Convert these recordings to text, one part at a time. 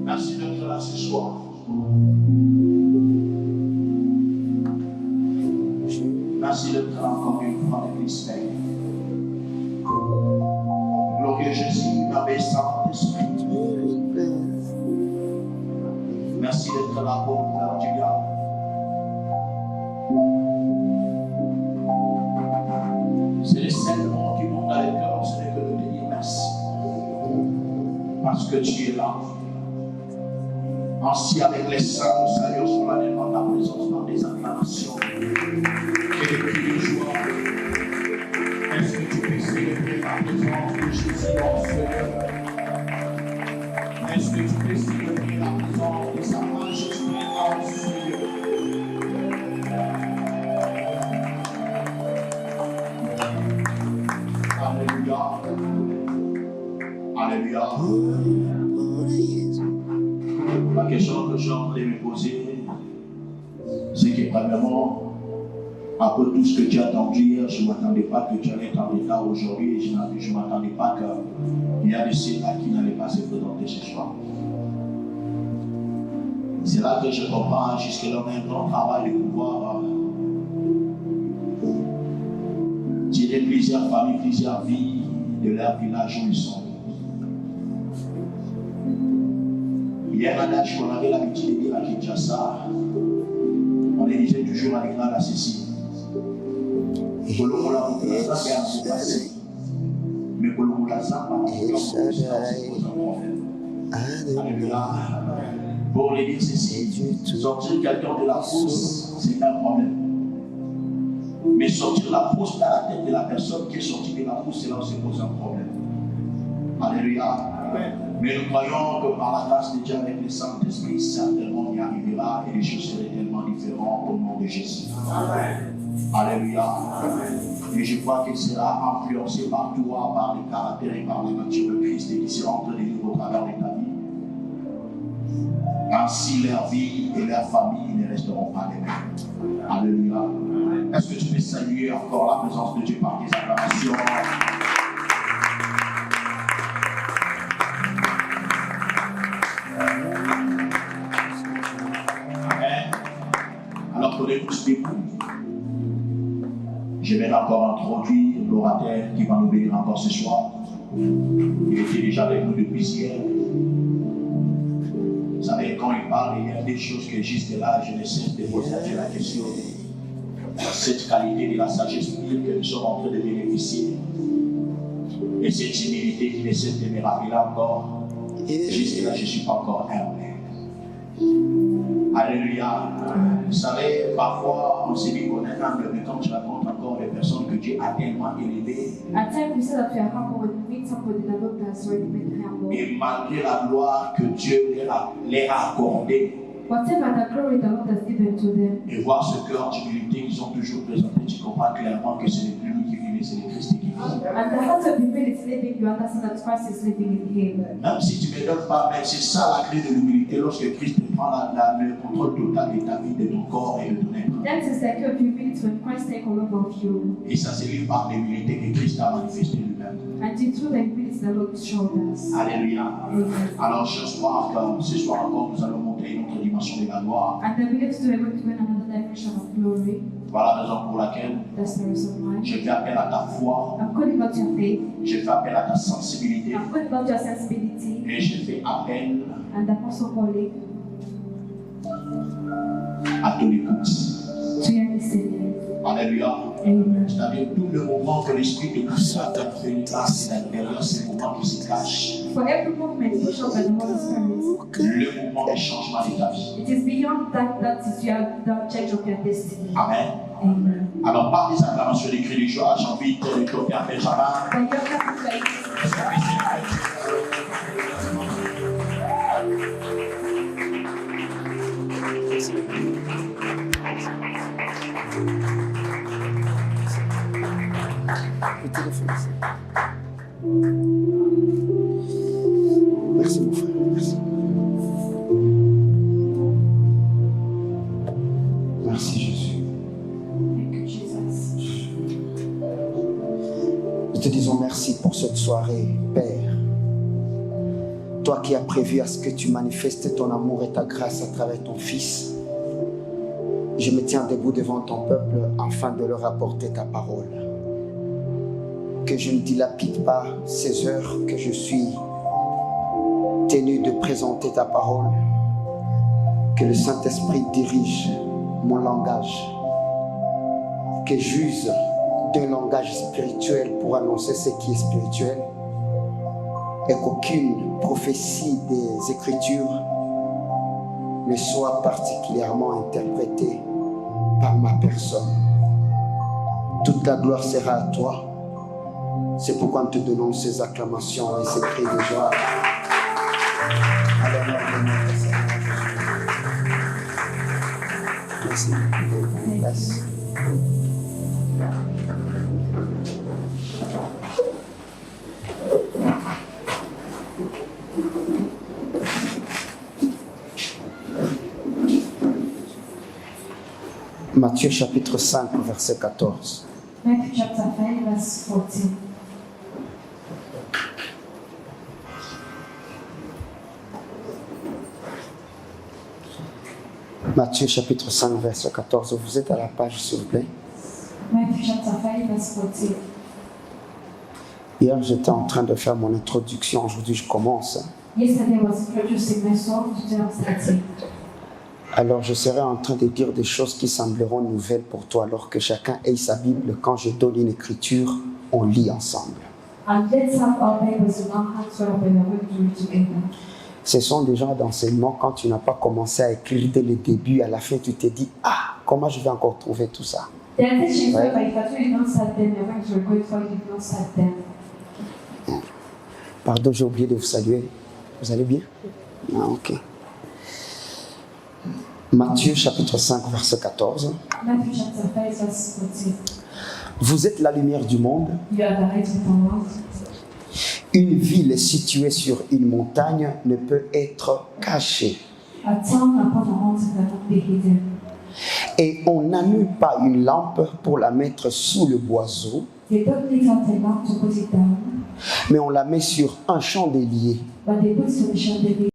Merci d'être là ce soir. Merci d'être là encore une fois avec l'Esprit. Glorieux Jésus, merveilleux Saint-Esprit. Merci d'être là pour nous faire du bien. C'est les seuls mots qui montent dans les cœurs, ce n'est que de te dire merci. Parce que tu es là. Ainsi avec les saints, nous saluons solennellement ta présence dans des acclamations et des cris de joie. Est-ce que tu peux célébrer la présence de Jésus en ce lieu? Est-ce que tu peux célébrer la présence de sa majesté en ce lieu? Alléluia. Alléluia. La question que j'ai envie de me poser, c'est que premièrement, après tout ce que tu as entendu hier, je ne m'attendais pas que tu allais être en état aujourd'hui et je ne m'attendais pas qu'il y a des ceux-là qui n'allaient pas se présenter ce soir. C'est là que je comprends jusque-là un grand travail de pouvoir tirer plusieurs familles, plusieurs vies de leur village où ils sont. Il y a un adage qu'on avait l'habitude de dire à Kinshasa. On les disait toujours à l'église à Cécile. Mais pour le pour les dire ceci, sortir quelqu'un de la fosse, c'est un problème. Mais sortir la fosse dans la tête de la personne qui est sortie de la fosse, c'est là où se pose un problème. Alléluia. Mais nous croyons que par la grâce de Dieu avec le Saint-Esprit, certainement on y arrivera et les choses seraient tellement différentes au nom de Jésus. Amen. Alléluia. Amen. Et je crois qu'il sera influencé par toi, par le caractère et par la nature de Christ et qu'il sera en train de vivre au travers de ta vie. Ainsi leur vie et leur famille ne resteront pas les mêmes. Alléluia. Est-ce que tu peux saluer encore la présence de Dieu par tes acclamations? Alors qu'on est tous debout, je vais encore introduire l'orateur qui va nous bénir encore ce soir. Il était déjà avec nous depuis hier. Vous savez, quand il parle, il y a des choses que jusque-là, je ne cesse de poser à Dieu la question. Cette qualité de la sagesse spirituelle que nous sommes en train de bénéficier. Et cette humilité qui ne cesse de me rappeler encore. Jusque-là, je ne suis pas encore humble. Alléluia. Vous savez, parfois, on se dit qu'on est humble, mais quand tu rencontres encore les personnes que Dieu a tellement élevées, et malgré la gloire que Dieu leur a accordée, et voir ce cœur d'humilité qu'ils ont toujours présenté, tu comprends clairement que ce n'est plus lui qui vit, c'est le Christ qui vit. Même si tu ne me donnes pas, mais c'est ça la clé de l'humilité lorsque Christ prend le contrôle total de ta vie, de ton corps et de ton être. Et ça se lit par l'humilité que Christ a manifesté lui-même. Alléluia. Alors ce soir encore, nous allons monter une autre dimension de la gloire. Voilà la raison pour laquelle je fais appel à ta foi, je fais appel à ta sensibilité et je fais appel à ton écoute. Alléluia. C'est-à-dire tout le moment que l'esprit de pousse à fait une place à l'intérieur, c'est le moment qui se cache. Le mouvement de changement de ta vie. Amen. Alors par des acclamations des cris de joie, j'invite le Topia Benjamin. Merci mon frère, merci. Merci Jésus. Nous te disons merci pour cette soirée, Père. toi qui as prévu à ce que tu manifestes ton amour et ta grâce à travers ton Fils, je me tiens debout devant ton peuple afin de leur apporter ta parole. Que je ne dilapide pas ces heures que je suis tenu de présenter ta parole. Que le Saint-Esprit dirige mon langage. Que j'use d'un langage spirituel pour annoncer ce qui est spirituel. Et qu'aucune prophétie des Écritures ne soit particulièrement interprétée par ma personne. Toute la gloire sera à toi. C'est pourquoi nous te donnons ces acclamations et ces cris de joie. À l'honneur de notre Seigneur. Merci. Merci. Matthieu chapitre 5, verset 14. Matthew chapter 5, verse 14. Matthieu chapitre 5, verset 14. Vous êtes à la page, s'il vous plaît. Matthew chapter 5, verse 14. Hier, j'étais en train de faire mon introduction. Aujourd'hui, je commence. Yesterday I was introducing myself, today I'm starting. Alors, je serai en train de dire des choses qui sembleront nouvelles pour toi, alors que chacun ait sa Bible. Quand je donne une écriture, on lit ensemble. And let's have our Bibles in our hands where we are going to read together. Ce sont des genres d'enseignements quand tu n'as pas commencé à écrire dès le début, à la fin, tu te dis « Ah, comment je vais encore trouver tout ça ?» There are teachings whereby if at all you don't start them, you're going to regret why you did not start them. Pardon, j'ai oublié de vous saluer. Vous allez bien? Ah, ok. Matthieu chapitre 5, verset 14. Matthew chapter 5, verse 14. Vous êtes la lumière du monde. You are the light of the world. Une ville située sur une montagne ne peut être cachée. A town upon a mountain cannot be hidden. Et on n'allume pas une lampe pour la mettre sous le boiseau, They don't light out a lamp to put it down, mais on la met sur un chandelier. but they put it on the chandelier.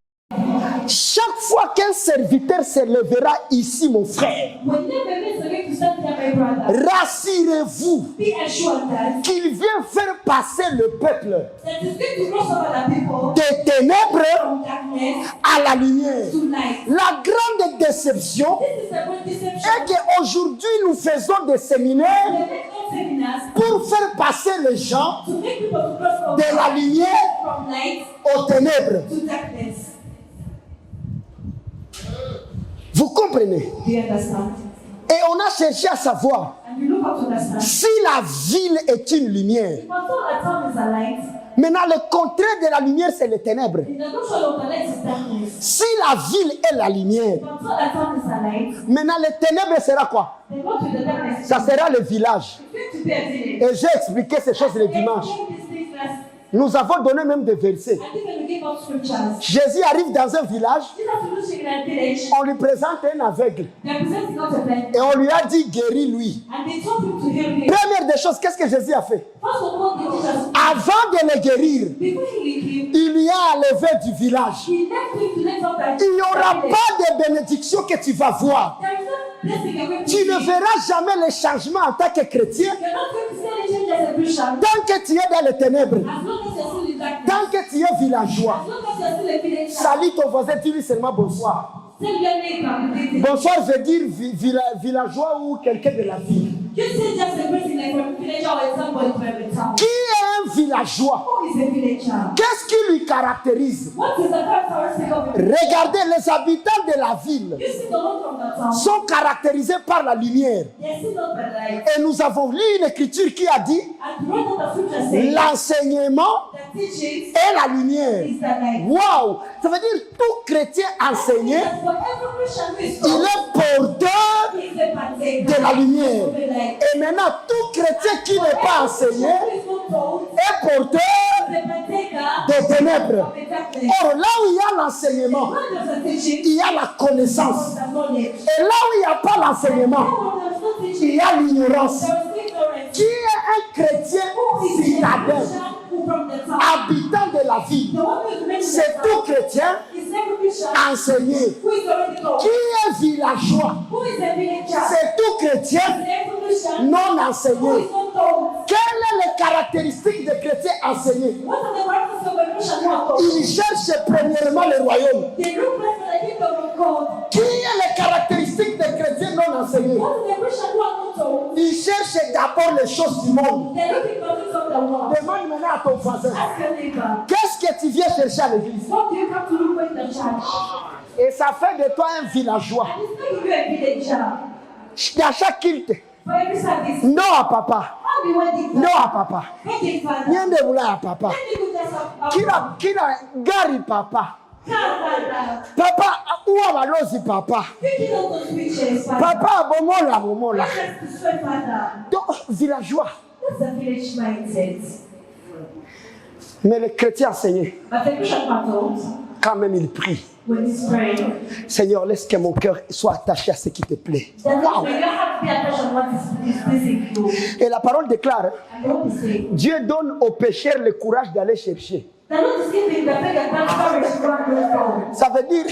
Chaque fois qu'un serviteur se lèvera ici, mon frère, Whenever it's going to stand here, my brother, rassurez-vous be assured that qu'il vient faire passer le peuple that is going to cross over the people des ténèbres from darkness à la lumière. to light. La grande déception This is a great deception. est qu'aujourd'hui nous faisons des séminaires They make no seminars pour faire passer les gens to make people to cross over de la lumière from light aux ténèbres. to darkness. Vous comprenez? Do you understand? Et on a cherché à savoir And you know how to understand. si la ville est une lumière. But all a town is a light. Maintenant, le contraire de la lumière, c'est les ténèbres. In the notion of the light is darkness. Si la ville est la lumière, But all a town is a light. maintenant les ténèbres sera quoi? Then what will the darkness Ça sera le village. It's going to be a village. Et j'ai expliqué ces choses le dimanche. Nous avons donné même des versets. I think when we give out scriptures, Jésus arrive dans un village, Jesus is in a village. on lui présente un aveugle They are presenting out a blind et on lui a dit guéris-lui. and they told him to heal him. Première des choses, qu'est-ce que Jésus a fait? First of all, the Jesus, Avant de le guérir, before healing him, il y a enlevé du village. he left him to let out that Il n'y aura pas de bénédiction que tu vas voir. there is no blessing you're going to Tu see. ne verras jamais les changements en tant que chrétien You're not going to see any change as a Christian tant que tu es dans les ténèbres, as long as you're still in darkness. tant que tu es villageois. As long as you're still a village. Salut ton voisin, tu dis seulement bonsoir. Tell your neighbor, greeting. Bonsoir veut dire villageois ou quelqu'un de la ville. You say just a person like from a village or somebody from a town. Qui est un villageois? Who is a villager? Qu'est-ce qui lui caractérise? What is the characteristic of a village? Regardez, les habitants de la ville You see the one from the town. sont caractérisés par la lumière. They see not by light. Et nous avons lu une écriture qui a dit And the word of the scripture says l'enseignement that teaching est la lumière. is the light. Waouh! Ça veut dire tout chrétien enseigné, That for every Christian who is il taught, est porteur he is a partaker de la lumière. of the light. Et maintenant, tout chrétien qui n'est pas enseigné Who is not told, est porteur is a partaker des ténèbres. of the darkness. Or, là où il y a l'enseignement, Where there's a teaching, il y a la connaissance. there's knowledge. Et là où il n'y a pas l'enseignement, Where there's no il teaching, y a l'ignorance. there is ignorance. Qui est un chrétien citadin, habitant de la ville, c'est tout chrétien enseigné. Qui est villageois, c'est tout chrétien non enseigné. Quelles sont les caractéristiques des chrétiens enseignés? Ils cherchent premièrement le royaume. Qui est les caractéristiques des chrétiens non enseignés? Ils cherchent d'abord les choses du monde. Demande maintenant à ton voisin, qu'est-ce que tu viens chercher à l'église? Et ça fait de toi un villageois. Dans chaque culte, non à papa. Non à papa. Nyende bula à papa. Kina gari papa. Papa ou abalozi papa. Papa bomola. Donc villageois. Mais les chrétiens enseignés, quand même ils prient. Seigneur, laisse que mon cœur soit attaché à ce qui te plaît. Wow. Et la parole déclare, Dieu donne aux pécheurs le courage d'aller chercher. Ça veut dire,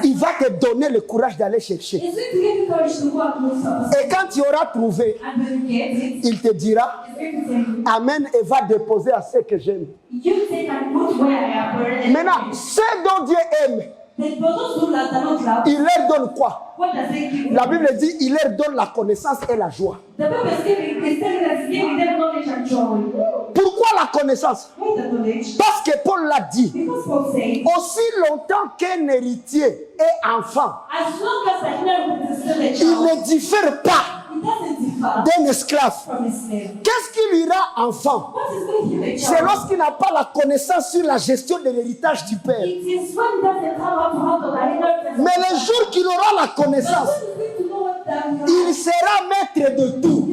il va te donner le courage d'aller chercher. Et quand tu auras trouvé, il te dira, Amen, et va déposer à ceux que j'aime. Maintenant, ceux dont Dieu aime, il leur donne quoi? La Bible dit, il leur donne la connaissance et la joie. Pourquoi la connaissance? Parce que Paul l'a dit. Aussi longtemps qu'un héritier est enfant, il ne diffère pas d'un esclave. Qu'est-ce qui lui rend enfant? C'est lorsqu'il n'a pas la connaissance sur la gestion de l'héritage du père. Mais le jour qu'il aura la connaissance, il sera maître de tout.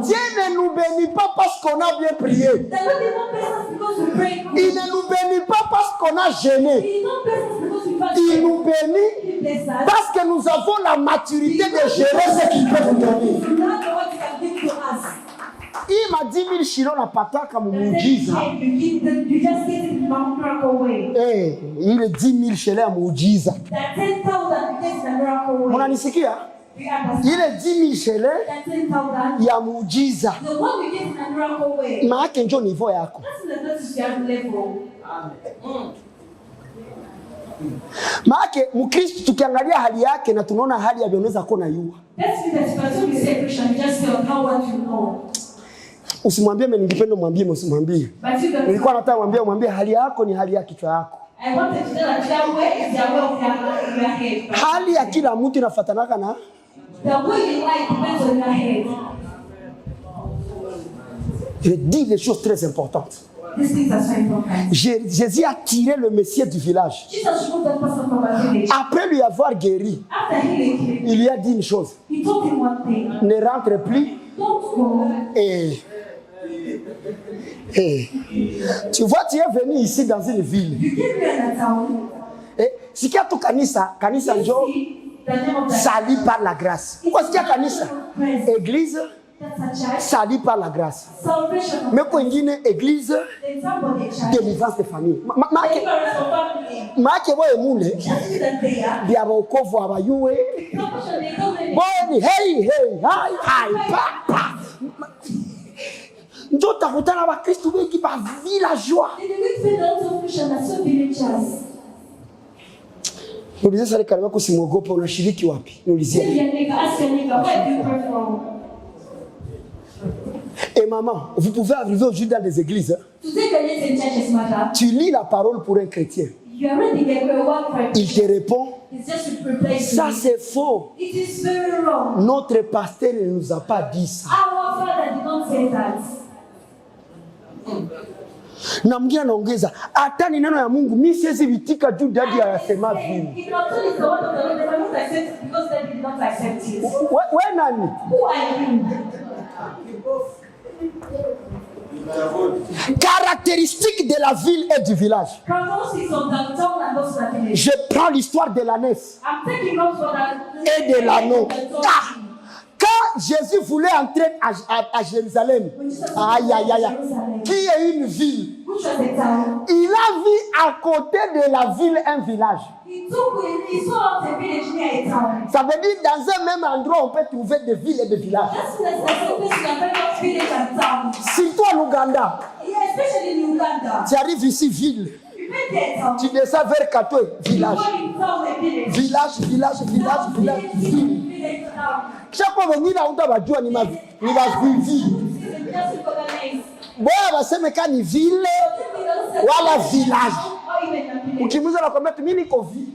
Dieu ne nous bénit pas parce qu'on a bien prié. Il ne nous bénit pas parce qu'on a gêné. Il nous bénit parce que nous avons la maturité de gérer ce qu'il peut nous donner. Il m'a 10 000 shilons à pataka muujiza. Il est 10 000 shilons à muujiza. Munanisikia? Il est 10 000 shilons ya muujiza. Maake njo niveau yako. Maake mkristo tukiangalia hali yake na tunaona hali ya vioneza kona yua. Usimwambie mimi ningependa mwambie usimwambie. Nilikuwa nataka mwambie hali yako ni hali ya kichwa yako. Hali ya kila mtu inafuatanaka na Je dis des choses très importantes. Jésus a tiré le Messie du village. Après lui avoir guéri, il lui a dit une chose. Ne rentre plus. Tu vois, tu es venu ici dans une ville. Si tu as tout kanisa njo sali par la grâce. Pourquoi est-ce qu'il y a kanisa? Église sali par la grâce. Mais pour une église, délivrance de famille. Maake boye mule bia bokovu abayue boye hey papa ndio takutana wa Kristo wengi ba villageois. Niulize sasa kama kusimwogopa unashiriki wapi? Niulizie. Et maman, vous pouvez arriver aujourd'hui dans des églises. Tu lis la parole pour un chrétien. Il te répond, ça c'est faux. Notre pasteur ne nous a pas dit ça. Na mwingine anaongeza hata ni neno ya Mungu mimi siwezi vitika juu dadi anasema vile. Wewe nani? Caractéristique de la ville et du village. Characteristics of the town and also the village. Je prends l'histoire de l'ânesse I'm taking notes for that. et de l'anneau. Quand Jésus voulait entrer à Jérusalem, aïe, aïe, aïe, aïe, qui est une ville, Which was the town? il a vu à côté de la ville un village. He saw the village near a town. Ça veut dire dans un même endroit, on peut trouver des villes et des villages. That's the village and town. Surtout en Ouganda, Yeah, especially in Uganda. tu arrives ici, ville. You went there, town. Tu descends vers Katwe, village. You go in town, a village. Village, village, village, village, ville. Village, town. Chaque fois que tu vas voir, tu vas ville. Just for the names. Bwana baseme kani ville wala village. Or even a village. Ukimuza na kwambia mimi niko ville.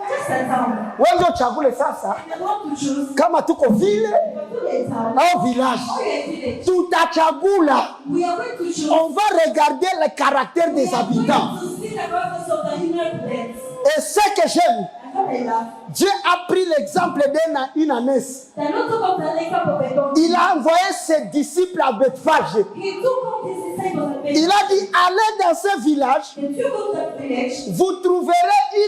Just a town. Wewe uchagule sasa They want to choose kama tuko ville a town au village. or a village. Tutachagula. We are going to choose. On va regarder le caractère des habitants. To see the purpose of the inhabitants. Et ce que j'aime, And what I love. Dieu a pris l'exemple d'une ânesse. The Lord took up the lake of a donkey. Il a envoyé ses disciples à Bethphage. He took up his disciples and made. Il a dit, allez dans ce village, If you go to that village, vous trouverez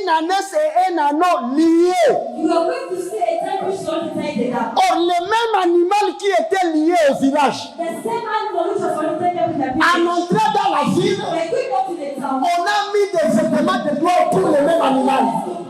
une ânesse et un anneau liés. you are going to see a time which God decided that. Or, le même animal qui était lié au village, The same animal which was originated in the en village. entrant dans la ville, When we go to the town, on a mis des vêtements de gloire pour le même animal.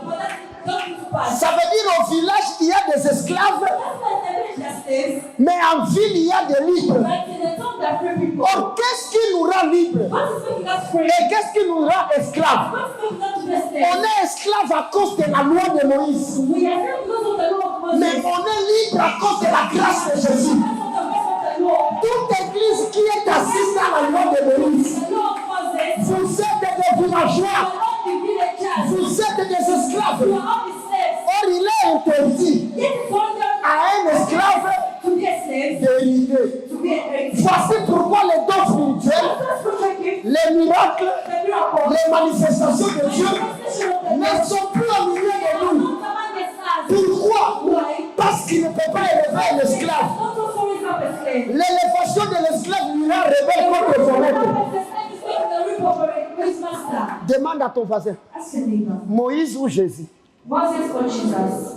but that don't need to pass. Ça veut dire au village, il y a des esclaves, That's why the village has slaves, mais en ville, il y a des libres. but in the town there are free people. Or, qu'est-ce qui nous rend libres? What is making us free? Et qu'est-ce qui nous rend esclaves? What is making us to be On slaves? est esclaves à cause de la loi de Moïse. We are free because of the law of Moses. Mais on est libre à cause de la grâce de Jésus. Because of the rest of the law. Toute église qui est assise dans la loi de Moïse, The law of Moses. vous êtes des We villageois, are all the villagers. vous êtes des esclaves. We are all the slaves. Or, il est interdit Yet it's wonder à un esclave to be a slave, d'hériter. to be a slave. Voici pourquoi les dons spirituels, That's spiritual gift, les miracles, the miracle, les manifestations de the Dieu manifestation of the ne Lord. sont plus au milieu They de are nous. not commanded us. Pourquoi? Why? Parce qu'il ne peut pas élever un esclave. Not also raise up a slave. L'élévation de l'esclave lui rend rebelle contre son maître. The slave is making the rip of his master. Demande à ton voisin, Ask your neighbor. Moïse ou Jésus? Moses or Jesus?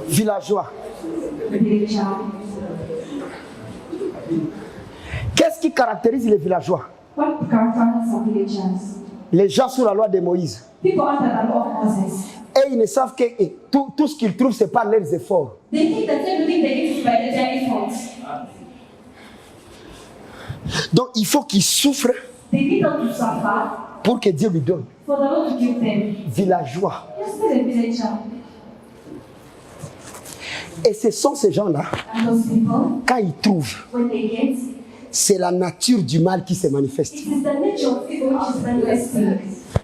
Villageois. Villager. Qu'est-ce qui caractérise les villageois? What characteristics of villagers? Les gens sous la loi de Moïse. People under the law of Moses. Et ils ne savent que tout ce qu'ils trouvent, c'est par leurs efforts. They think that everything they get is by their efforts. Donc il faut qu'ils souffrent They need not to suffer pour que Dieu lui donne. for the Lord to give them. Villageois. Just be a villager. Et ce sont ces gens-là, And those people, quand ils trouvent, when they get, c'est la nature du mal qui se manifeste. it is the nature of evil which is manifesting.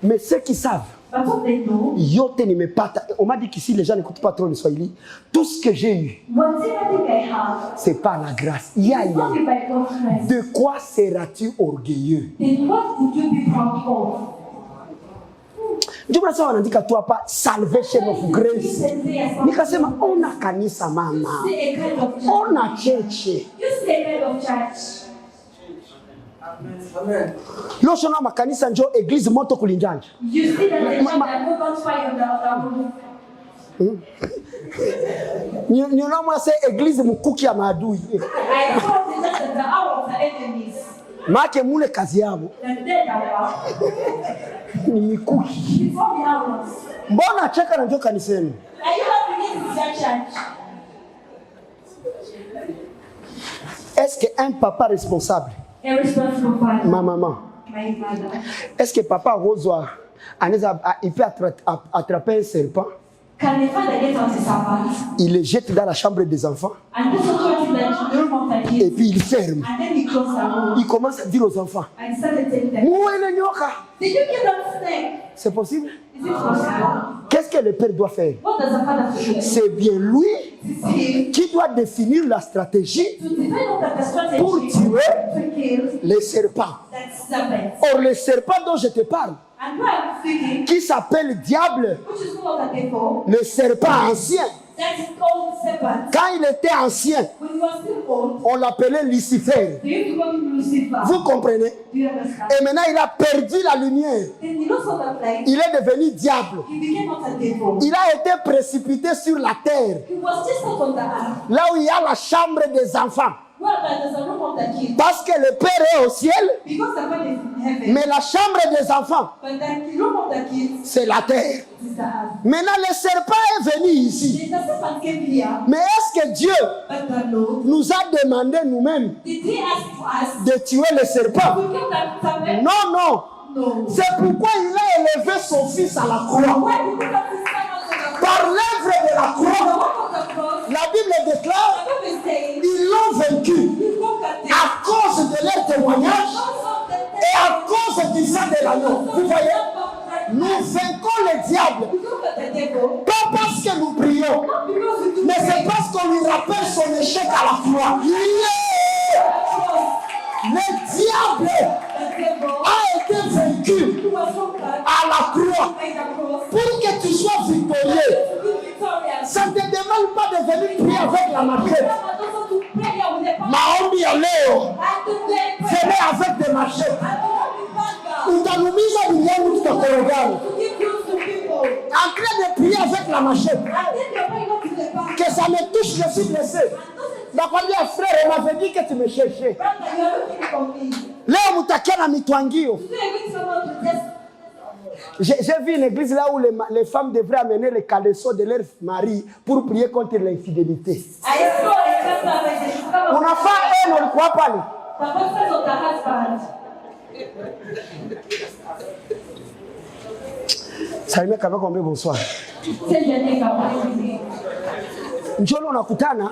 Mais ceux qui savent, But what they know, yote nimepata. On m'a dit qu'ici les gens n'écoutent pas trop le Swahili. Tout ce que j'ai eu, whatever thing I have, c'est par la grâce. Ya, it's ya. only by God's grace. De quoi seras-tu orgueilleux? Then what would you be proud of? Ndio maana wanaandika tu hapa salvation of grace. Nikasema ona kanisa mama. See a kind of church. Ona cheche. You see a kind of church. Loshona makanisa njo eglise moto kulinjanja. You see that the church that go on fire on the roof. Niona mwa se eglise mkuki ya maadui. I thought the church at the hour of the enemies. Make mule kazi yabo The dead hour. ni mikuki. Before the hours. Mbona cheka na njo kaniseni? Are you happy in that church? Est-ce que un papa responsable, A responsible father. ma maman, My mother. est-ce que papa Rosoa il peut attraper un serpent, Can the father get out his serpent il le jette dans la chambre des enfants and put something in the room of the et kids puis il ferme. and then he closed the room Il commence à dire aux enfants, and started telling them, Mouene nyoka. did you kill that snake? C'est possible? Is it possible? Qu'est-ce que le père doit faire? What does the father do? C'est bien lui To see, qui doit définir la stratégie to define what the strategy pour tuer to kill les serpents. that serpent. Or, le serpent dont je te parle, And who I'm speaking, qui s'appelle diable, which is called the devil, le serpent ancien, That is called serpent. Quand il était ancien, When he was still old, on l'appelait Lucifer. they used to call him Lucifer. Vous comprenez? Do you understand? Et maintenant, il a perdu la lumière. Then he lost all that light. Il est devenu diable. He became not a devil. Il a été précipité sur la terre, He was just out on the earth. là où il y a la chambre des enfants. Well, there's a room of the kids. Parce que le Père est au ciel, Because the man is in heaven. mais la chambre des enfants, But the room of the kids c'est la terre. is the earth. Maintenant, le serpent est venu ici. The serpent came here. Mais est-ce que Dieu But the Lord, nous a demandé nous-mêmes did he ask us de tuer le serpent? to kill that serpent? Non, non. No. C'est pourquoi il a élevé son fils à la croix. Why did he put up his serpent on the cross? Par l'œuvre de la The croix, work of the cross, la Bible déclare, the Bible says, ils l'ont vaincu he conquered them. à cause de leur témoignage et à cause du sang de l'agneau. Vous voyez, nous vaincons le diable, pas parce que nous prions, mais c'est parce qu'on lui rappelle son échec à la croix. Le diable a été vaincu à la croix pour que tu sois victorieux. Ça ne te demande pas de venir prier avec la machette. Maombi ya leo, venez avec des machettes. Utanumiza duniani tutakorogana. En train de prier avec la machette. Que ça me touche, je suis blessé. Nakwambia frère, on m'avait dit que tu me cherchais. Leo mutakia na mitwangio. J'ai vu une église là où les femmes devraient amener les caleçons de leur mari pour prier contre l'infidélité. On a fait un, on ne croit pas. Salimia kama kwambie bonsoir. Njolo unakutana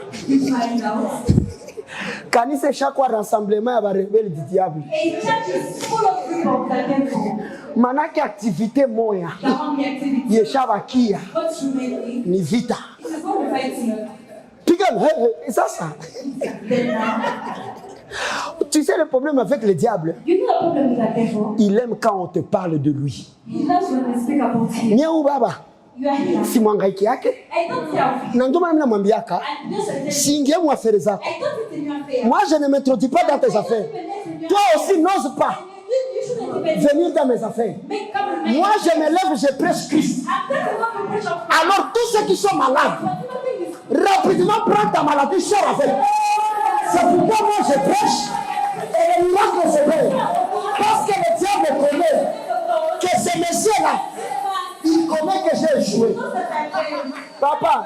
kanisa ishakuwa rassemblement ya barebeli du diable. Manake activité moya yeshabakia ni vita. Pigana, sasa. Tu sais le problème avec le diable? Il aime quand on te parle de lui. Nyeu baba, si mwangaiki yake, na ndio maana namwambiaka siingie mu affaires zako. Moi je ne m'introduis pas dans tes affaires. Toi aussi n'ose pas venir dans mes affaires. Moi je me lève, je prêche Christ. Alors tous ceux qui sont malades, rapidement prends ta maladie, sors avec. C'est pourquoi moi je prêche et le miracle s'opère. Parce que le diable connaît que ce monsieur-là, il connaît que j'ai échoué. Papa,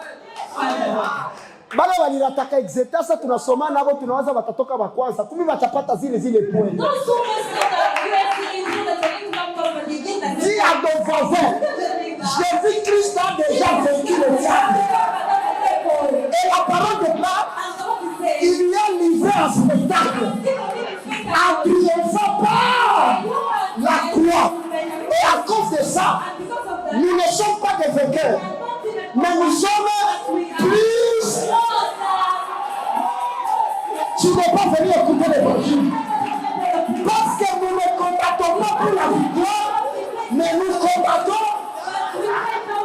bala walirataka exeta sasa tunasoma nabo tunawaza watatoka wa kwanza kumi watapata zile points. Dis à ton voisin, Jésus-Christ a déjà vaincu le diable. Et la parole de Dieu, il lui a livré un spectacle en triomphant par la croix. Et à cause de ça, nous ne sommes pas des vainqueurs, mais nous sommes plus. Tu ne peux pas venir écouter l'évangile. Parce que nous ne combattons pas pour la victoire, mais nous combattons.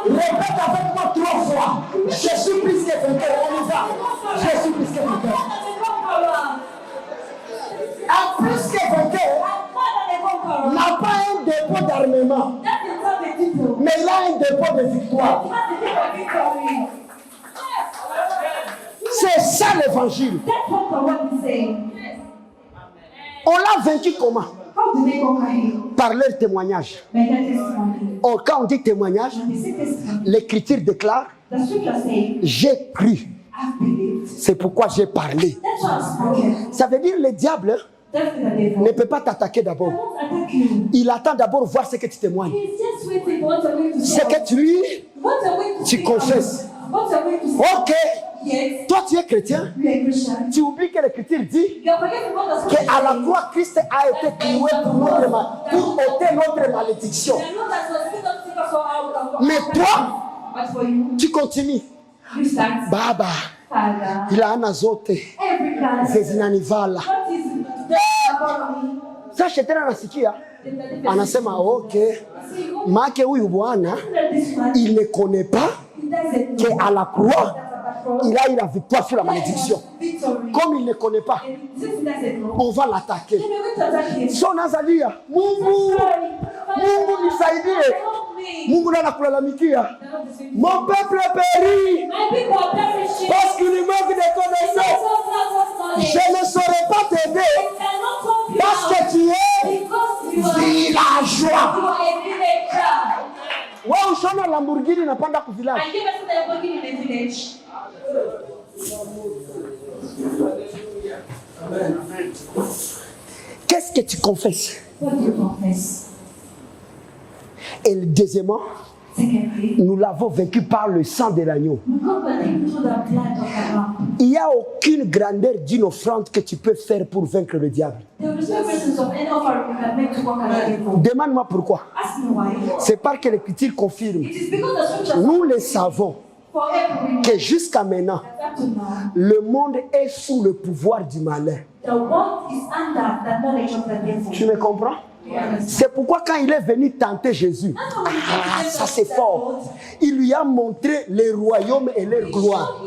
Répète avec moi 3 fois. Je suis plus que vainqueur. On y va. Je suis plus que vainqueur. Un plus que vainqueur n'a pas un dépôt d'armement, mais il a un dépôt de victoire. C'est ça l'évangile. On l'a vaincu comment? Par leur témoignage. Or, quand on dit témoignage, l'Écriture déclare j'ai cru. C'est pourquoi j'ai parlé. Ça veut dire le diable ne peut pas t'attaquer d'abord. Il attend d'abord voir ce que tu témoignes. Ce que tu confesses. Ok. Toi tu es chrétien. Tu oublies que l'Écriture dit qu'à la croix Christ a été cloué pour ôter notre malédiction. Mais toi, tu continues. Baba, il a un azote. Zezinanivala. Sasa shetani anasikia, anasema okay, make huyu bwana il ne connaît pas qu'à la croix, il a eu la victoire sur la malédiction. Comme il ne connaît pas, on va l'attaquer. Son Azalia, Mungu nisaidie. Mungu na kulalamikia. Mon peuple périt parce qu'il lui manque de connaissances. Je ne saurais pas t'aider parce que tu es villageois. Wewe ushona Lamborghini napanda ku village. Qu'est-ce que tu confesses? Et deuxièmement, nous l'avons vaincu par le sang de l'agneau. Il n'y a aucune grandeur d'une offrande que tu peux faire pour vaincre le diable. Demande-moi pourquoi. C'est parce que l'Écriture confirme. Nous le savons que jusqu'à maintenant, le monde est sous le pouvoir du malin. Tu me comprends? C'est pourquoi quand il est venu tenter Jésus, ça c'est fort, il lui a montré les royaumes et leur gloire.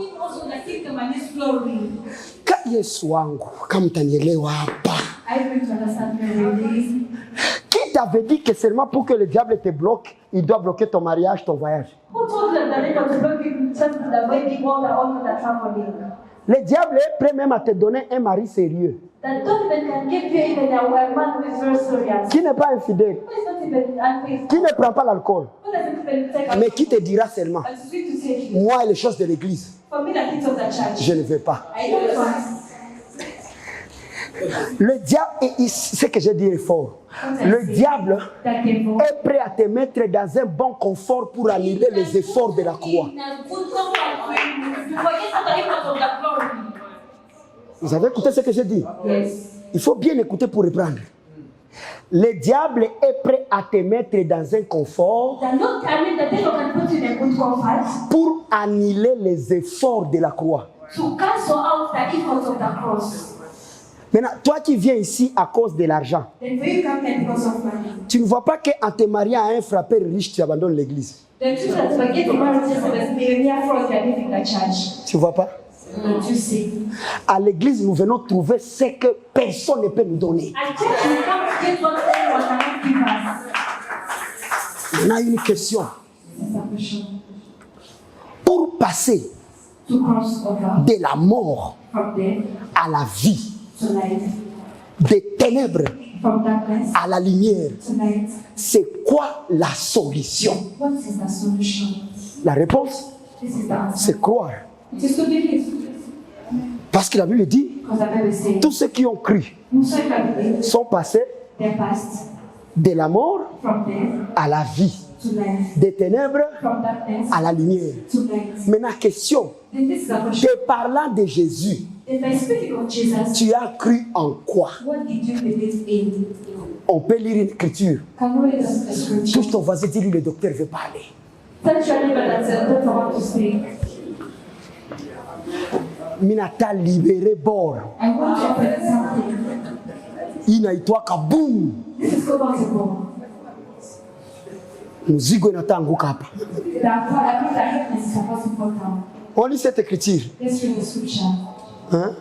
Qui t'avait dit que seulement pour que le diable te bloque, il doit bloquer ton mariage, ton voyage? Le diable est prêt même à te donner un mari sérieux. Qui n'est pas infidèle, qui ne prend pas l'alcool, mais qui te dira seulement, moi et les choses de l'église, je ne veux pas. Le diable, ce que j'ai dit est fort. Le diable est prêt à te mettre dans un bon confort pour annuler les efforts de la croix. Vous avez écouté ce que j'ai dit? Il faut bien écouter pour reprendre. Le diable est prêt à te mettre dans un confort pour annuler les efforts de la croix. Maintenant, toi qui viens ici à cause de l'argent, tu ne vois pas qu'en te mariant à un frappeur riche, tu abandonnes l'église. Tu ne vois pas? Tu sais. À l'église, nous venons trouver ce que personne ne peut nous donner. On a une question. Pour passer de la mort à la vie, des ténèbres à la lumière, c'est quoi la solution? La réponse, c'est croire. Parce que la Bible dit, tous ceux qui ont cru sont passés de la mort à la vie, des ténèbres à la lumière. Maintenant, question, te parlant de Jésus, tu as cru en quoi? On peut lire une écriture. Touche ton voisin, dis-lui, le docteur veut parler. Minata libéré bord. Inaitwa kaboom. Muzigo inatanguka hapa. On lit cette écriture. Hein?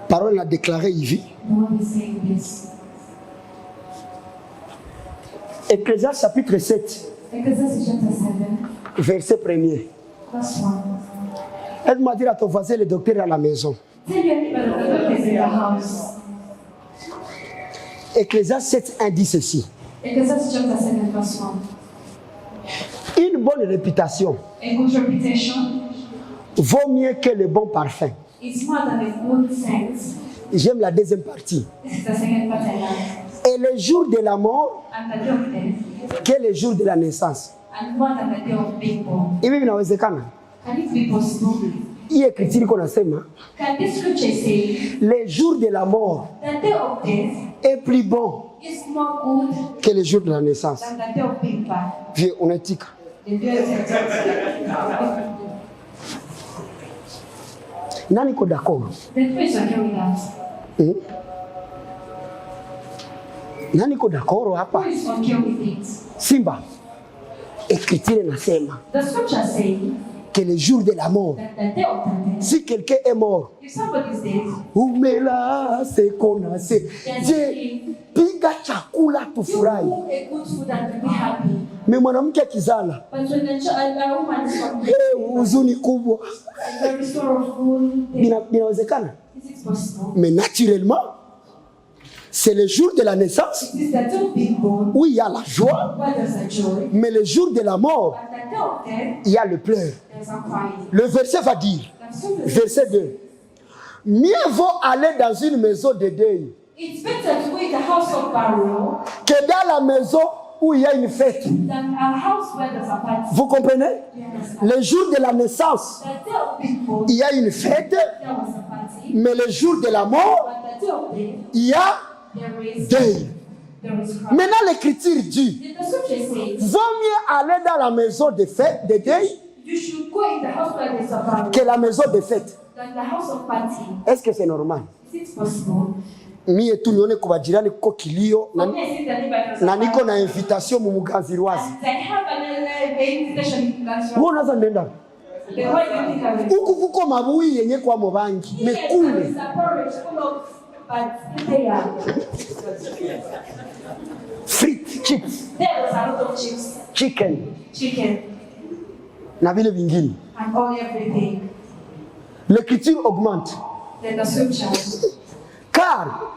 Parole l'a déclaré, il vit. Ecclésiaste chapitre 7, verset 1er. Aide-moi à dire à ton voisin, le docteur est à la maison. Ecclésiaste 7, 1 dit ceci. Une bonne réputation vaut mieux que le bon parfum. J'aime la deuxième partie. Et le jour de la mort, que le jour de la naissance. Hivi vinawezekana? Hii écriture qu'on asema, le jour de la mort est plus bon que le jour de la naissance. Vieux, on est tic. Nani ko d'accord? The two is okay with that. Nani ko d'accord hapa? Who is okay with it? Simba. Écriture nasema The scripture says que le jour de la mort, that the day of the dead, si quelqu'un est mort, if somebody is dead, umela sekonase. Je piga chakula you tufurahi. cook a good food and be happy. Me mwanamke akizala, But when a woman is from huzuni kubwa. very sorrowful, Binawezekana? is it possible? Mais naturellement, c'est le jour de la naissance It is the day of being born, où il y a la joie, where there's a joy, mais le jour de la mort, but the day of death, il y a le pleur. there's a crying. Le verset va dire, The scripture verset 2, mieux vaut aller dans une maison de deuil It's better to go in the house of burial que dans la maison où il y a une fête. than a house where there's a party. Vous comprenez? You understand? Le jour de la naissance, The day of being born, il y a une fête, there was a party. mais le jour de la mort, But the day of death, il y a there is deuil. crying. Maintenant, l'écriture dit, The scripture says vaut mieux aller dans la maison de fête, de deuil, you should go in the house where there's a burial que la maison de fête. than the house of party. Est-ce que c'est normal? Is it possible? Mie tu nione kwa jirani kuko kilio na, Okay, since the neighbor has a na niko party, na invitation mu Muganzirwazi. and I have an invitation in Glasgow. Wewe unaweza nenda The why do you think I will? huku kuko mabui yenye kwa mobangi Yes, mekule there is a porridge full of but there frites, chips, was a lot of chips, chicken chicken, na vile vingine. and all everything. L'écriture augmente Then the scripture. car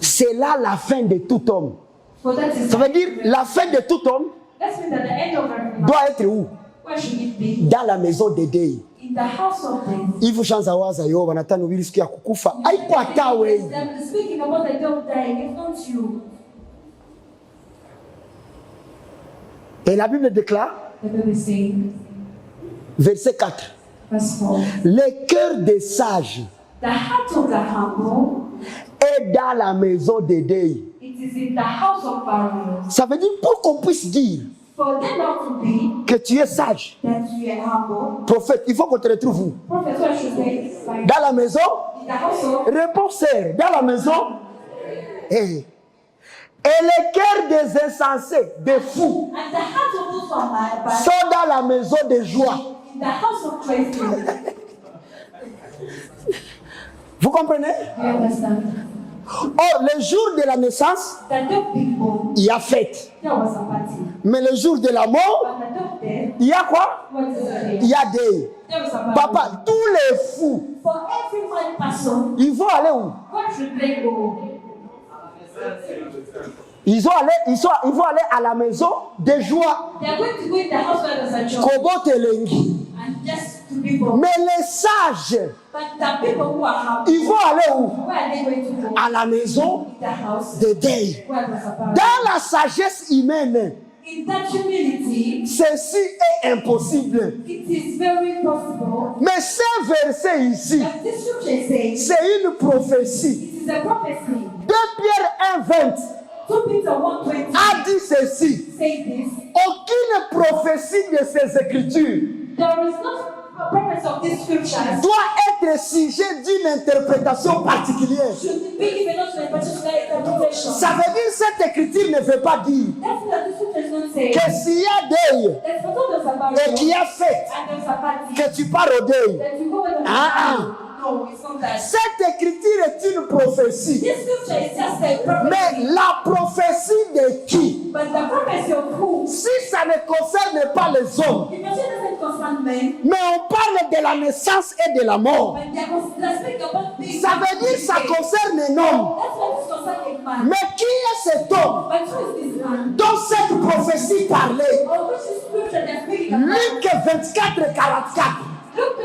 c'est là la fin de tout homme. So that is Ça veut dire la fin de tout homme that means that the end of everyone. doit être où? Where should it be? Dans la maison de deuil. In the house of death. Hivi shanza waza yo wanataka ubiri siku ya kukufa. Haiko hata wewe. Them speaking about the day of dying, it's not you. Et la Bible déclare The Bible is saying, verset 4. verse 4. Le cœur des sages The heart of the humble, est dans la maison de deuil. it is in the house of burial. Ça veut dire pour qu'on puisse dire For them not to be que tu es sage, that you are humble, prophète, il faut qu'on te retrouve où? prophet, what should say? Like, Dans la maison? in the house of Réponseur, dans la maison? Eh. Et le cœur des insensés, des fous, and the heart of those who are mad, but sont dans la maison de joie. in the house of praising. Vous comprenez? Do you understand? Or, le jour de la naissance, The day of being born, il y a fête. there was a party. Mais le jour de la mort, But the day of death, il y a quoi? what is the Il day? y a deuil. There was a party. Papa, tous les fous, For every one person, ils vont aller où? where should they go? Ils vont aller à la maison de joie. They are going to go in the house where there's a joy Kobo telengi. and just to be born. Mais les sages, But the people who are happy, ils vont aller où? where are they going to go? À la maison In the house de deuil. where there's a party. Dans la sagesse humaine, In that humility, ceci est impossible. it is very possible. Mais ce verset ici, But this scripture says c'est une prophétie. it is a prophecy. 2 Pierre 1,20 2 Peter 1:20 a dit ceci. say this. Aucune prophétie de ces écritures There is not a prophecy of these scriptures doit être sujet d'une interprétation particulière. should be given us to a particular interpretation. Ça veut dire que cette écriture ne veut pas dire That's what the scripture is not saying. que s'il y a deuil There's not there's a et burial qu'il y a fête, and there's a party. que tu pars au deuil. That you go with the Ah, No, it's not that. Cette écriture est une prophétie. This scripture is just a prophecy. Mais la prophétie de qui? But the prophecy of who? Si ça ne concerne pas les hommes, The prophecy doesn't concern men. mais on parle de la naissance et de la mort. But they're speaking about this. Ça veut dire que ça concerne un homme. That's what is concerning man. Mais qui est cet homme But who is this man? dont cette prophétie parlait? Or which is scripture they're speaking about? Luc 24, 44. Luke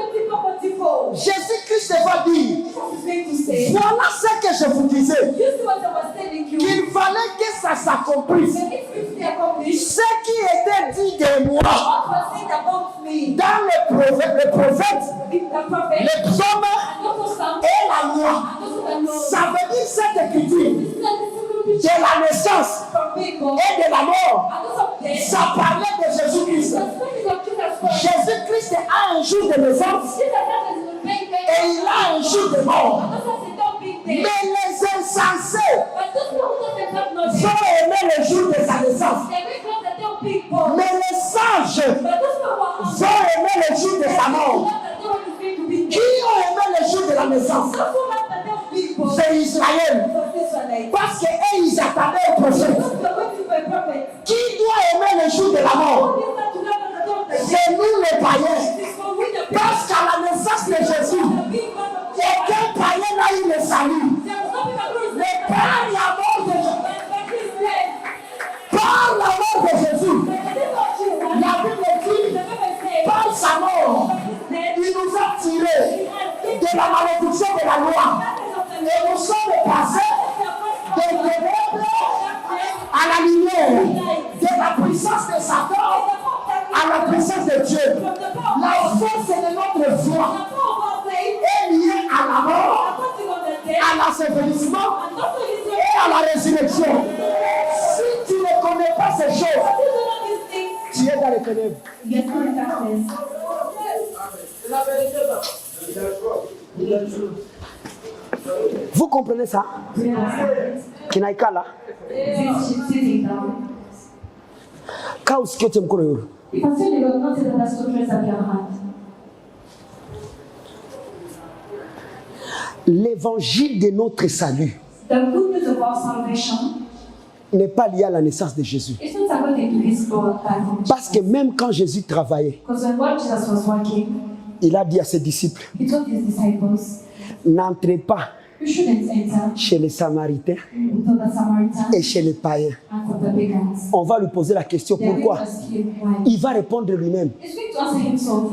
24:44. Jésus-Christ va dire, Jesus is going to say, voilà ce que je vous disais, you see what I was telling you? qu'il fallait que ça s'accomplisse. When it will be accomplished, Ce qui était dit de moi what was said about me? dans les prophètes, The prophet, les psaumes and also Psalm, et la loi. and also the law. Ça veut dire cette écriture This is the de la naissance from people, et de la mort. and also death. Ça parlait de Jésus-Christ. The speaking of Jesus Christ. Jésus-Christ a un jour de naissance Jesus Christ is going Et il a un jour de mort. But those that don't big Mais day. les insensés But those people who doesn't have no day. vont aimer le jour de sa naissance. They will come that they'll big boy. Mais les sages But those people who are humble. vont aimer le jour de sa mort. Qui ont aimé le jour de la naissance? C'est Israël. Parce qu'eux, ils attendaient au prophète. Qui doit aimer le jour de la mort? C'est nous les païens. Parce qu'à la naissance de Jésus, aucun païen n'a eu le salut. Mais par la mort de Jésus, par la mort de Jésus, la Bible dit, par sa mort, il nous a tirés de la malédiction de la loi. Et nous sommes passés des ténèbres à la lumière, de la puissance de Satan à la puissance de Dieu. La force de notre foi est liée à la mort, à l'ensevelissement et à la résurrection. Si tu ne connais pas ces choses, tu es dans les ténèbres. Vous comprenez ça? Kinaika là. Kaus kete mkono yule. L'évangile de notre salut n'est pas lié à la naissance de Jésus. Parce que même quand Jésus travaillait, il a dit à ses disciples, n'entrez pas chez les Samaritains et chez les païens. On va lui poser la question pourquoi. Il va répondre lui-même.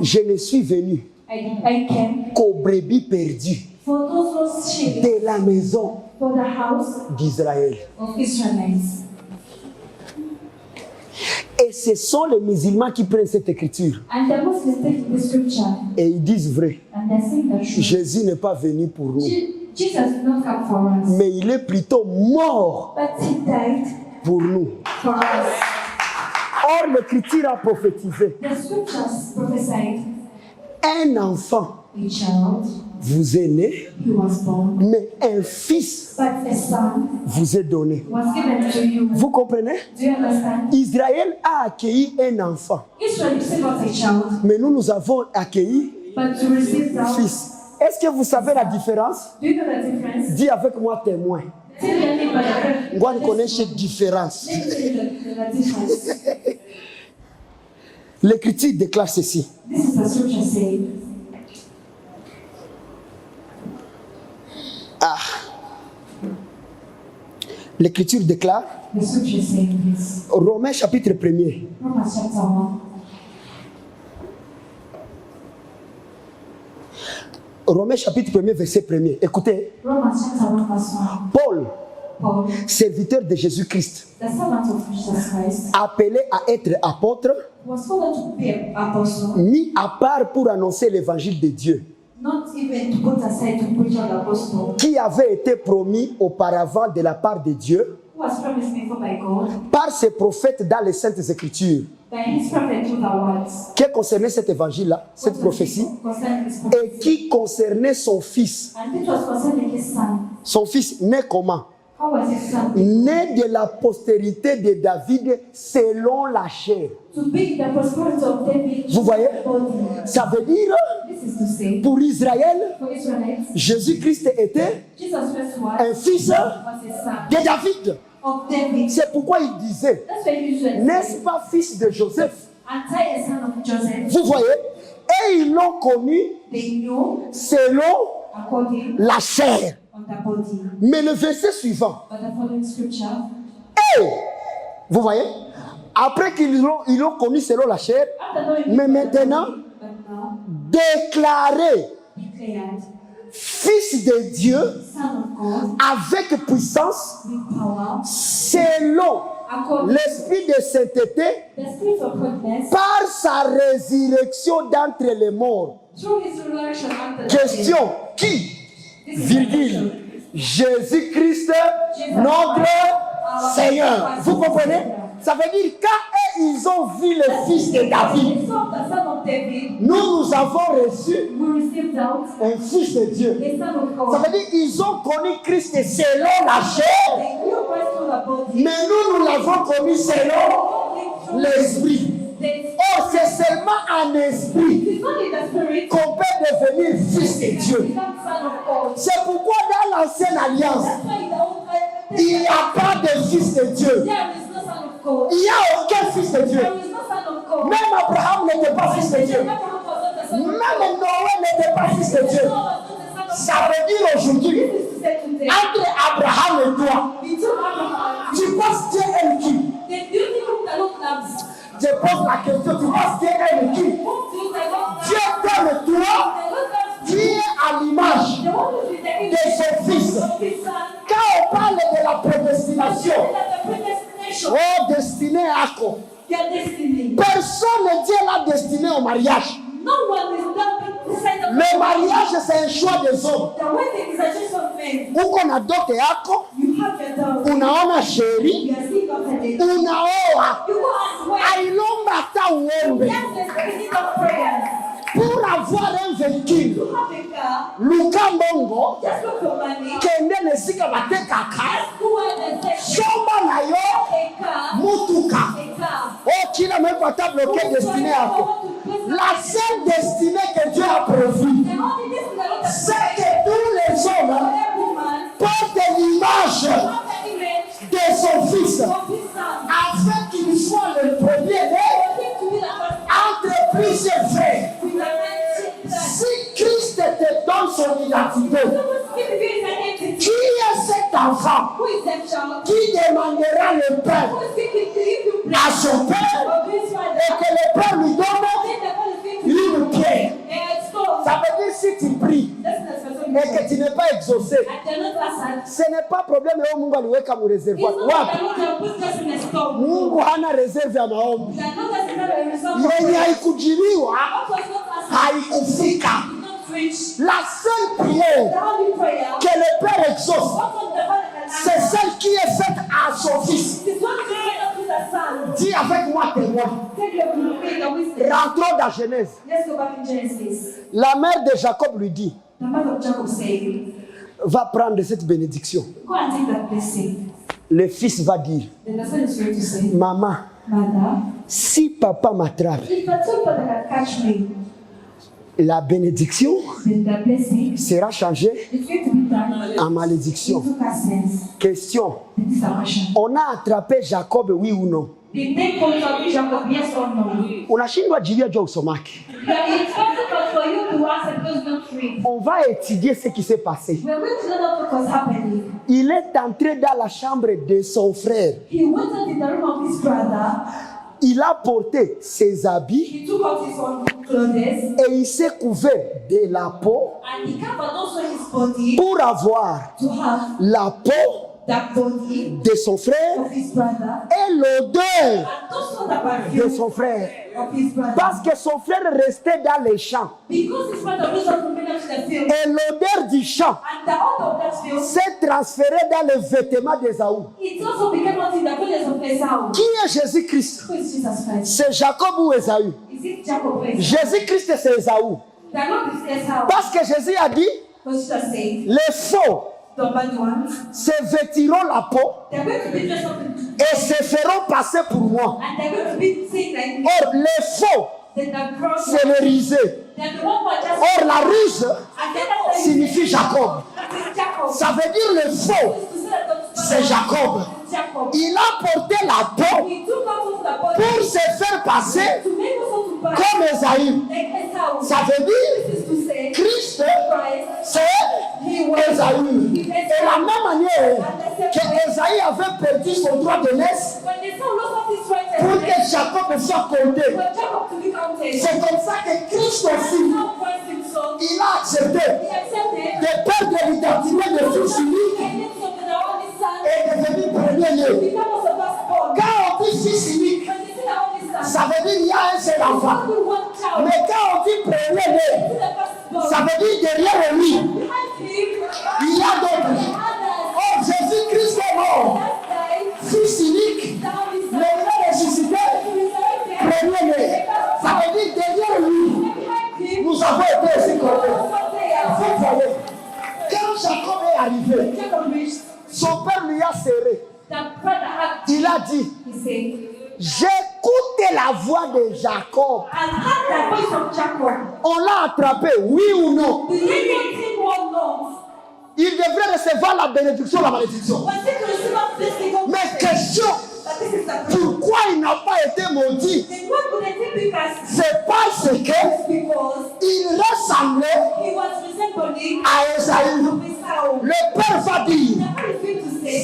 Je ne suis venu qu'aux brebis perdues de la maison d'Israël. Et ce sont les musulmans qui prennent cette écriture. Et ils disent vrai. Jésus n'est pas venu pour nous. Mais il est plutôt mort pour nous. Or, l'écriture a prophétisé. Un enfant vous est né, mais un fils vous est donné. Vous comprenez? Israël a accueilli un enfant, mais nous avons accueilli un fils. Est-ce que vous savez la différence? Dis avec moi témoin. Moi, je connais cette différence. L'écriture déclare ceci. Ah. L'écriture déclare, Romains chapitre 1er. Romains chapitre 1er, verset 1er. Écoutez, Paul, serviteur de Jésus-Christ, appelé à être apôtre, mis à part pour annoncer l'évangile de Dieu, qui avait été promis auparavant de la part de Dieu par ses prophètes dans les Saintes Écritures, qui concernait cet évangile-là, cette prophétie, et qui concernait son fils. Son fils né comment? Né de la postérité de David selon la chair. Vous voyez? Ça veut dire, pour Israël, Jésus-Christ était un fils de David. C'est pourquoi il disait, n'est-ce pas fils de Joseph? Vous voyez? Et ils l'ont connu selon la chair. Mais le verset suivant, et, vous voyez, après qu'ils l'ont connu selon la chair, mais maintenant, déclaré fils de Dieu avec puissance selon l'esprit de sainteté par sa résurrection d'entre les morts. Question, qui? Virgule, Jésus-Christ, notre Seigneur. Vous comprenez? Ça veut dire quand ils ont vu le fils de David, They saw the son of David. nous avons reçu We received out un fils de Dieu. a son of Ça God. veut dire qu'ils ont connu Christ selon la chair, They knew Christ through the body. mais nous l'avons connu selon l'esprit. Oh, c'est seulement en esprit It's not in the spirit. qu'on peut devenir fils de Dieu. Become son of God. C'est pourquoi dans l'ancienne alliance, That's why in the Old Testament, il n'y a pas de fils de Dieu. there is no son of God. Il n'y a aucun fils de Dieu. There is no son of God. Même Abraham n'était pas fils de Dieu. Abraham was not the son of God. Même Noé n'était pas fils de Dieu. Noah was not the son of Ça God. veut dire aujourd'hui, This is to say today. entre Abraham et toi, Between Abraham, tu penses Dieu aime qui? then do you think whom the Lord loves? Je pose la question, tu penses Dieu aime qui? Whom do you think the Lord loves? Dieu t'aime toi, The Lord loves qui est à l'image the one who is the image de son fils. of his son. Quand on parle de la prédestination, That the predestination, oh, destinée à quoi? your destiny. Personne ne Dieu l'a destiné au mariage. No one is not decided. Le mariage, c'est un choix des hommes. The wedding is a choice of men. Ou qu'on adopte yako, You have your dowry. unaona sheri, You are sick of headache. unaoa, You go and wait. ailomba hata uombe. That's the beginning of prayers. Pour avoir un véhicule, You have a car. luka mbongo, Just look for money. kende nesika batekaka, Go ahead and say, shomba na yo, a car. mutuka. A car. Oh, kila mtu ata bloqué destiné yako. La seule destinée que Dieu a prévue, The only thing the Lord has c'est que tous les hommes every woman portent l'image have an image de son fils, of his son. afin qu'il soit le premier-né For him to be the first entre plusieurs frères. with a man. Si Christ te donne son identité, Give his identity. qui est cet enfant Who is that child? qui demandera le pain Who is speaking to you? à son père Of his et father. que le père lui donne Then the Lord is speaking to une pierre? and stone. Ça veut dire si tu pries That's the person. et que tu n'es pas exaucé, And they're not answered. ce n'est pas problème leo Mungu aliweka mu It's reservoir. not that Wapi? the Lord has put us in a stone. Mungu hana reserve ya maombi. The Lord has never a result of Yenye prayer. haikujiliwa What was not answered haikufika. did not reach. La seule The prière only prayer. que le Père exauce, What was the Father can c'est answer? celle qui est faite à son fils. It's one to pray up to the Son. Dis avec moi témoin. Take your glory, the wisdom. Rentrons dans Genèse. Let's go back in Genesis. La mère de Jacob lui dit, The mother of Jacob said, va prendre cette bénédiction. go and take that blessing. Le fils va dire, Then the son is going to say, maman, Mother, si papa m'attrape, if I told Father can catch me, la bénédiction then the blessing sera changée is going to be done en malédiction. into curses. Question, This is our question. on a attrapé Jacob, oui ou non? Did they come to Jacob, yes or no? Unashindwa jibia jua usomaki. It's difficult for you to answer because you don't read. On va étudier ce qui s'est passé. We're going to know what was happening. Il est entré dans la chambre de son frère. He went out in the room of his brother. Il a porté ses habits He took out his own clothes et il s'est couvert de la peau and he covered also his body pour avoir to have la peau that body de son frère of his brother et l'odeur and also the de perfume son frère. of his brother. Parce que son frère restait dans les champs. Because his brother was not moving up to the field Et l'odeur du champ and the odor of that field, s'est transférée dans les vêtements d'Ésaü. it also became out in the villages of Esau. Qui est Jésus-Christ? Who is Jesus Christ? C'est Jacob ou Ésaü? Is it Jacob or Esau? Jésus-Christ, c'est Ésaü. The Lord is Esau. Parce que Jésus a dit, Because Jesus said, les faux the bad ones, se vêtiront la peau they're going to be dressed up in et se feront passer pour moi. and they're going to be seen like me. Or, les faux, Then the cross, c'est le risé. then the one who are just Or, la ruse and then after signifie Jacob. that is Jacob. Ça veut dire le faux, To say that the c'est Jacob. Jacob. Il a porté la peau He took out of the body pour se faire passer to make us all to buy comme Ésaü. like Esau. Ça veut dire This is to say Christ, Christ, c'est he was Ésaü. De la même manière que Ésaü avait perdu son droit de naissance when the son lost his right pour hand, que Jacob soit compté. for Jacob to be counted. C'est comme ça que Christ aussi, Now Christ himself, il a accepté he accepted de perdre l'identité de fils unique and then so the only son et de devenir premier-né. became also firstborn. Quand on dit fils unique, When they say the only son, ça veut dire qu'il y a un seul enfant. only one child, Mais quand on dit premier-né, the firstborn. ça veut dire derrière lui, Behind him, il y a d'autres. others Oh, Jésus-Christ est mort. that died, Fils unique, the only le son, frère avons été aussi connus. Vous voyez, quand Jacob est arrivé, son père lui a serré. Il a dit, j'écoute la voix de Jacob. On l'a attrapé, oui ou non? Il devrait recevoir la bénédiction, la malédiction. Mais question, pourquoi il n'a pas été maudit? C'est parce qu'il ressemblait à Esaü. Le père va dire,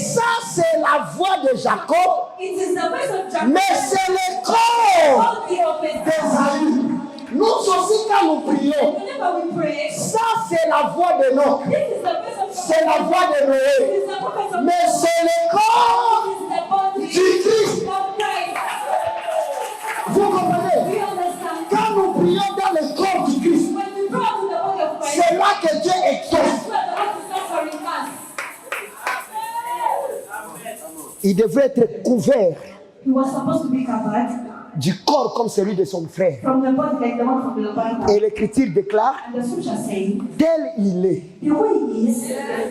ça c'est la voix de Jacob, mais c'est le corps d'Esaü. Nous aussi quand nous prions, ça c'est la voix de Noé, c'est la voix de Noé, mais c'est le corps du Christ. Vous comprenez? Quand nous prions dans le corps du Christ, c'est là que Dieu exauce. Il devrait être couvert du corps comme celui de son frère. Et l'Écriture déclare, tel il est,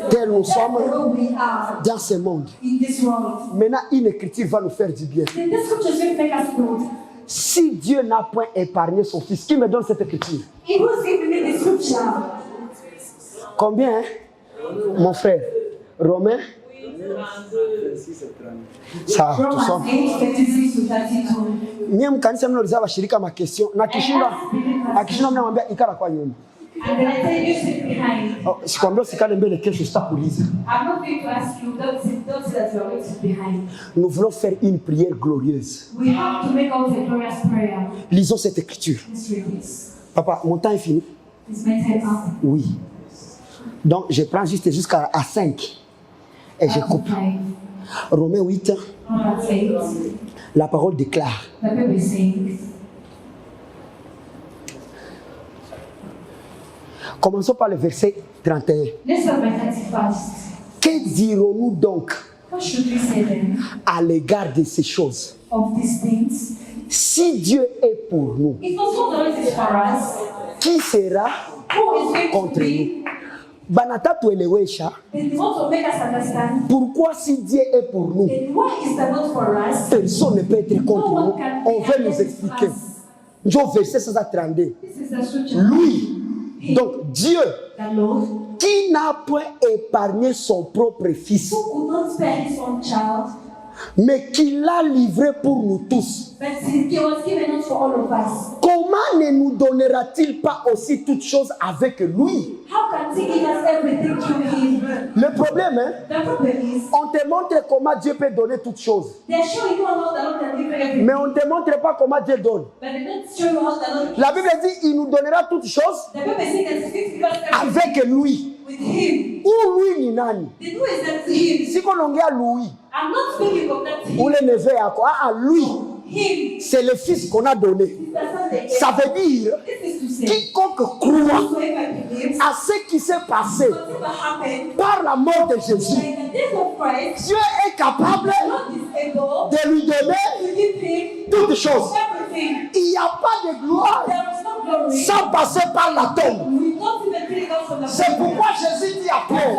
tel nous sommes dans ce monde. Maintenant, une Écriture va nous faire du bien. Si Dieu n'a point épargné son fils, qui me donne cette Écriture? Combien, hein? Mon frère? Romains? Sawa, tusome. Mie mkanisa mnoliza washirika makesio na akishinda mnamwambia ikara kwa nyuma. Sikwambia usikale mbele kesho sitakuuliza. Nous voulons faire une prière glorieuse. Lisons cette écriture. Papa, mon temps est fini? Oui. Donc je prends juste jusqu'à 5. Et je coupe. Romains 8, la parole déclare. Commençons par le verset 31. Que dirons-nous donc à l'égard de ces choses? Si Dieu est pour nous, qui sera contre nous? Banata tuelewesha. Pourquoi si Dieu est pour nous, personne ne peut être contre nous? On veut nous expliquer. Verset 132. Lui, donc Dieu, qui n'a point épargné son propre fils, mais qui l'a livré pour nous tous, comment ne nous donnera-t-il pas aussi toutes choses avec lui? Le problème, hein, on te montre comment Dieu peut donner toutes choses, mais on ne te montre pas comment Dieu donne. La Bible dit il nous donnera toutes choses avec lui. Ou lui ni nani? Si on ongea Louis, ou le neveu à quoi? Lui, c'est le fils qu'on a donné. Ça veut dire quiconque croit à ce qui s'est passé par la mort de Jésus, Dieu est capable de lui donner toutes choses. Il n'y a pas de gloire sans passer par la tombe. C'est pourquoi Jésus dit après,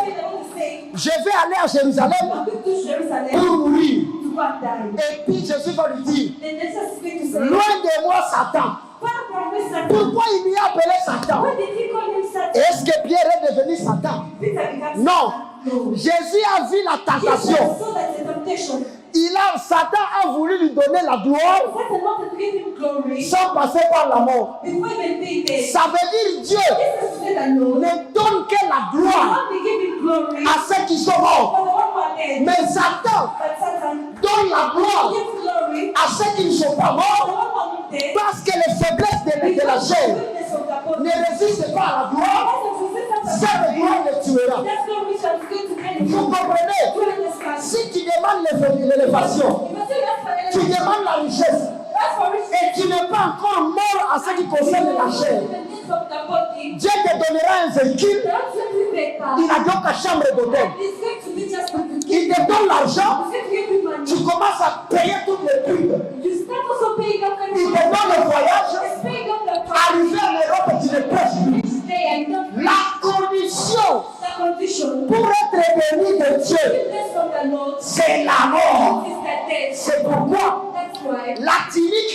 je vais aller à Jérusalem pour mourir. Et puis Jésus va lui dire, loin de moi Satan. Pourquoi il lui a appelé Satan? Est-ce que Pierre est devenu Satan? Non. Jésus a vu la tentation. Satan a voulu lui donner la gloire sans passer par la mort. Ça veut dire Dieu ne donne que la gloire à ceux qui sont morts. Mais Satan donne la gloire à ceux qui ne sont pas morts, parce que les faiblesses de la chair ne résistent pas à la gloire. Cette gloire les tuera. Vous comprenez? Si tu demandes l'élévation, tu demandes la richesse, et tu n'es pas encore mort à ce qui concerne la chair, Dieu te donnera un véhicule. Il n'a donc qu'à chambre d'hôtel. Il te donne l'argent. Tu commences à payer toutes les pubs. Il te donne le voyage. Arrivé en Europe, tu ne prêches plus.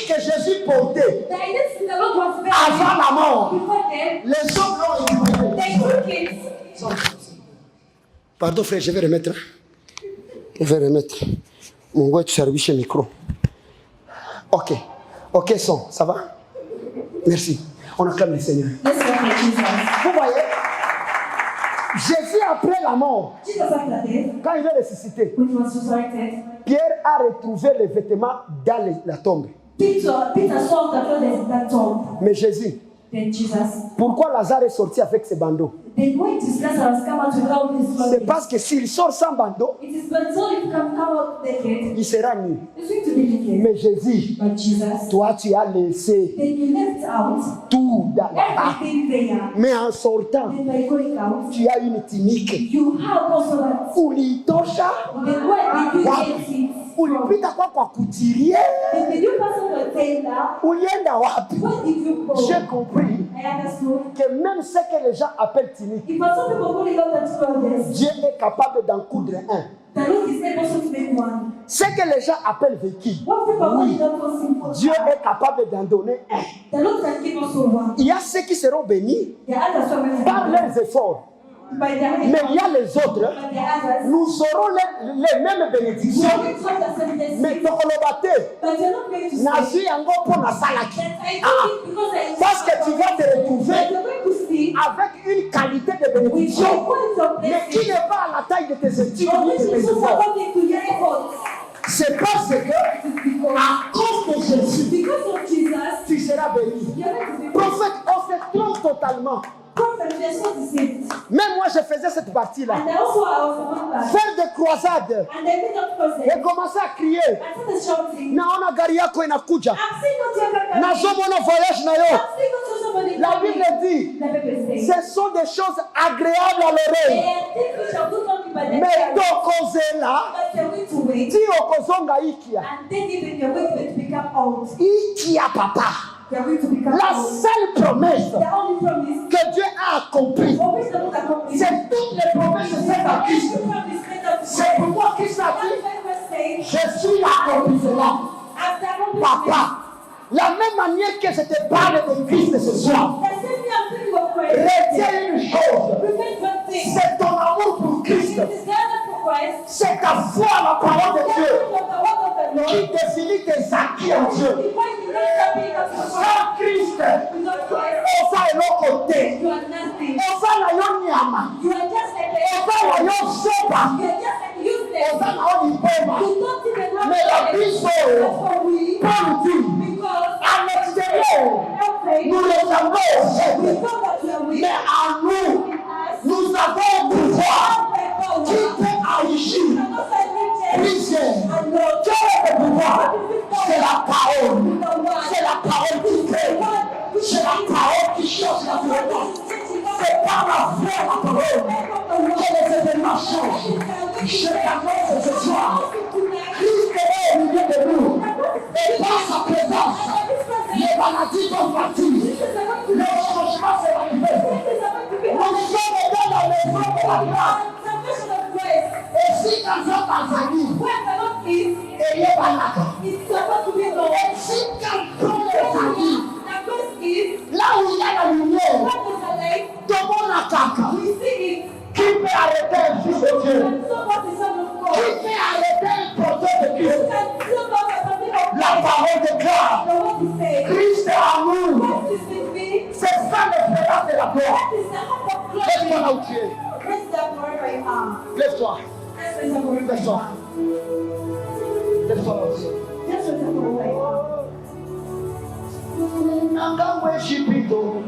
que Jésus portait The identity the Lord was avant bearing la mort, before them, les hommes l'ont récupéré. they took it. Pardon frère, je vais remettre. Je vais remettre. Mon gars, tu servis chez le micro. Ok. Ok, son, ça va? Merci. On acclame le Seigneur. Let's welcome Jesus. Vous voyez, Jésus après la mort, Jesus after death, quand il est ressuscité, when he was resurrected, Pierre a retrouvé les vêtements dans la tombe. Peter saw the clothes in that tomb. Mais Jésus, Then Jesus, pourquoi Lazare est sorti avec ses bandeaux? then when this Lazarus come out without his C'est clothing, parce que s'il sort sans bandeau, it is but so if you can come out naked, il sera nu. it's going to be naked. Mais Jésus, But Jesus, toi tu as laissé then you left out tout dans là-bas. everything there. Mais en sortant, Then by going out, tu as une tunique. you have also that. Ulitosha, Then where did you wapi? get it? Ulipita kwa kutirie, Then did you pass on the tailor? ulienda wapi? Where did you go? J'ai compris I understood. que même ce que les gens appellent tunique, If some people call it that clothes, Dieu est capable d'en coudre un. the Lord is able to make one. Ce que les gens appellent vécu, What people call it that simple. Dieu est capable d'en donner un. The Lord can give also one. Il y a ceux qui seront bénis The others are par leurs efforts. by their Mais il y a les autres, but the others. nous aurons les mêmes You bénédictions. are going to have the same blessing. Mais tokolobate, But you're not going to say nazi yango pour na salaki. that I did it because I Parce que tu vas te But retrouver you're going to see avec une qualité de with bénédiction, your points of mais qui blessing. n'est pas à la taille de tes études Your ni de tes blessings are efforts. according to your efforts. C'est parce que, à cause de Jésus, Because of Jesus, tu seras béni. you're going to be Prophète, on se trompe totalement. prophet. You're so deceived. Même moi, je faisais cette partie-là. And also I was among that. Faire des croisades And they made up for et them. commencer à crier. I started shouting. Naona gari yako inakuja. I'm seeing what you're going to Nazomona voyage na yo. I'm seeing what somebody La Bible dit, The Bible says. ce sont des choses agréables à l'oreille. And things which are good unto by the Mais child. tokozela, But you're going to wait. ti okozonga ikia. And then even you're going to become old. Ikia papa. You're going to become La old. seule promesse The only promise que Dieu a accomplie, for which the Lord accomplished. c'est toutes les promesses faites à Christ. Every promise made unto C'est you. pourquoi Christ a That's dit, why we're saying, je suis l'accomplissement. after accomplishment, Papa, la même manière que je te parle de Christ ce soir, the same thing I'm thinking of Christ. retiens une chose, Prevent one thing. c'est ton amour pour Christ, It is the other for Christ. c'est ta foi à la parole de The Dieu word of the word of the Lord. qui définit tes acquis en Dieu. Because you don't being a Sans Christ, without Christ, oza eloko te, you are nothing. oza na yo nyama, You are just like oza na a yo soba, You are just like useless. oza na yo liboma. You don't even have Mais la life. biso, That's what we, Paul dit, because à l'extérieur, okay, nous ressemblons aux we aigles, know that you are weak. mais en nous, In us, nous avons un pouvoir qui peut agir. Prisère. Quel est le pouvoir? C'est la parole. C'est la parole qui crée. C'est la parole qui change la violence. C'est par la foi la parole que les événements changent. Je t'annonce ce soir, Christ est au milieu de nous. Et par sa présence, les maladies vont partir. Le changement s'est arrivé. Nous sommes dans les mains de la grâce. Et si quelqu'un t'a dit, ayez banaka. Et si quelqu'un t'a dit, là où il y a la lumière, demande la caca. Qui peut arrêter un fils de Dieu? Qui peut arrêter un projet de Dieu? La parole de Dieu. Christ est en nous. C'est ça l'espérance de la gloire. Lève-toi là où tu es. Lève-toi. Lève-toi. Lève-toi là où tu es. Nangambo Ejipito,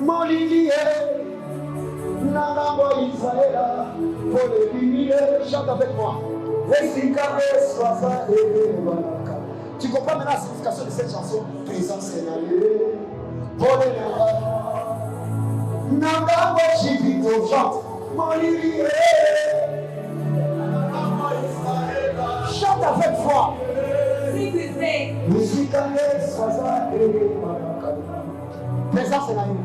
Molilie, Nangambo Israël, pour les lumières, chante avec moi. Tu comprends maintenant la signification de cette chanson? Présence est allée, pour les Nangambo Ejipito, chante, Molilie, chante avec foi. Présence est la nuit.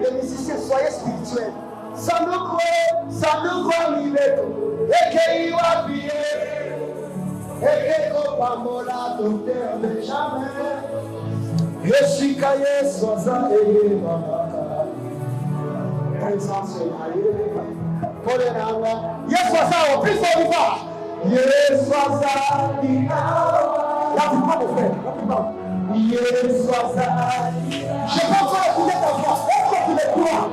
Les musiciens, soyez spirituels. Ça nous croit, libre. Et qu'il va prier. Ekeko Pamola, docteur Benjamin. Yeshikaye Soza Eyeba. Présence Aye. Poleranga. Yeswaza, au plus fort du bas. Yeswaza, la plupart mon frère, la plupart. Yeswaza. Je peux encore écouter ta voix. Est-ce que tu les crois?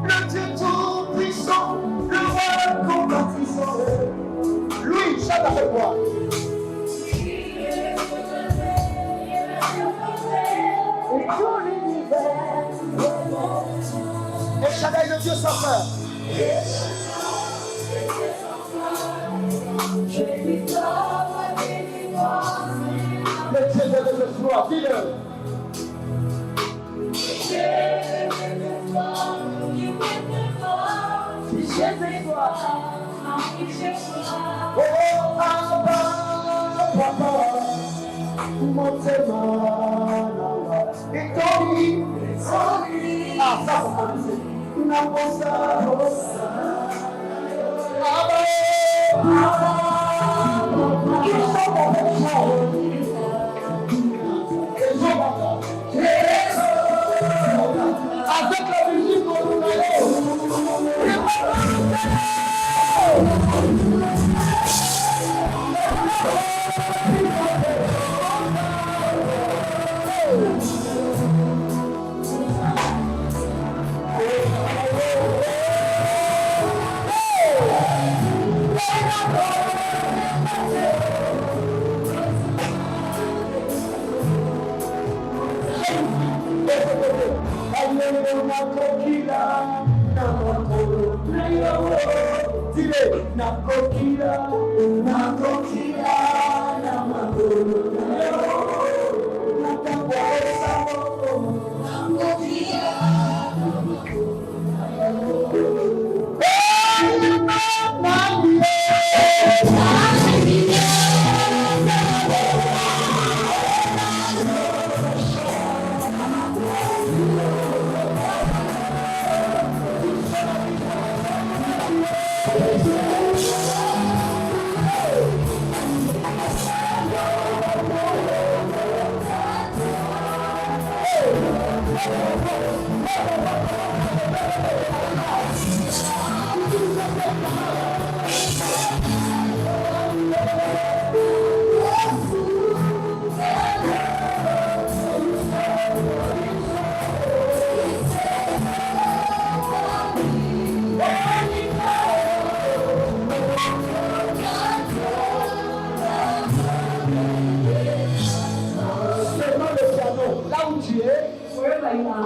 Le Dieu tout-puissant, le roi compatissant. Lui, chante avec moi. Et Shaddai, le Dieu sans peur. Le Dieu de l'espoir, dis-le. Oh, Abba, Papa, Montema, Victory, ah, ça, vous connaissez. Namosa, Abba, ils sont avec moi. Avec la musique qu'on nous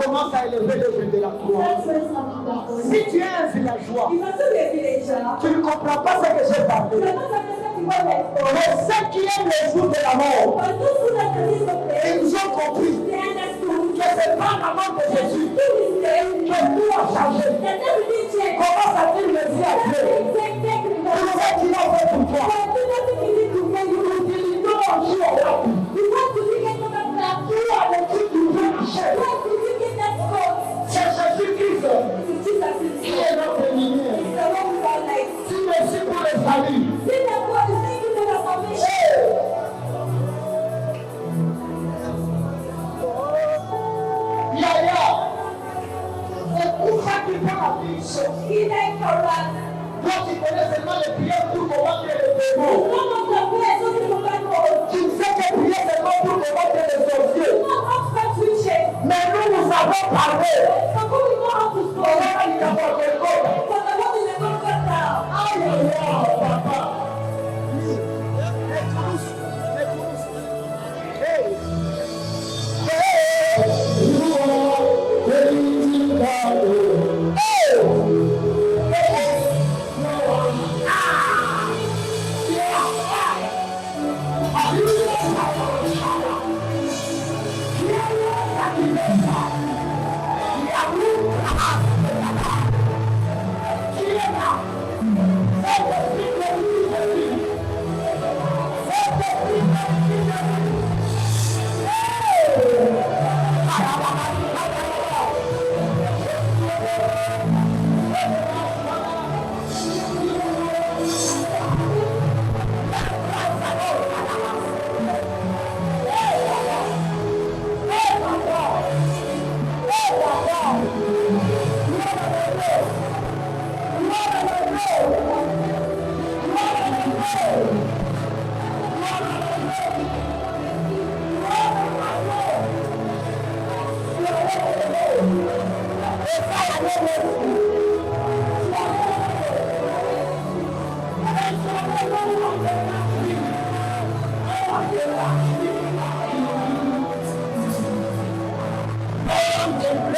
commence à élever le vœu de la croix. Si tu es un villageois, tu ne comprends pas ce que j'ai parlé. Mais ceux qui aiment les jours de la mort, ils ont compris que ce n'est pas la mort de Jésus que tout a changé. Comment ça dit le dit à Dieu? Pour ce qu'il a fait pour toi. Nous utilisons un jour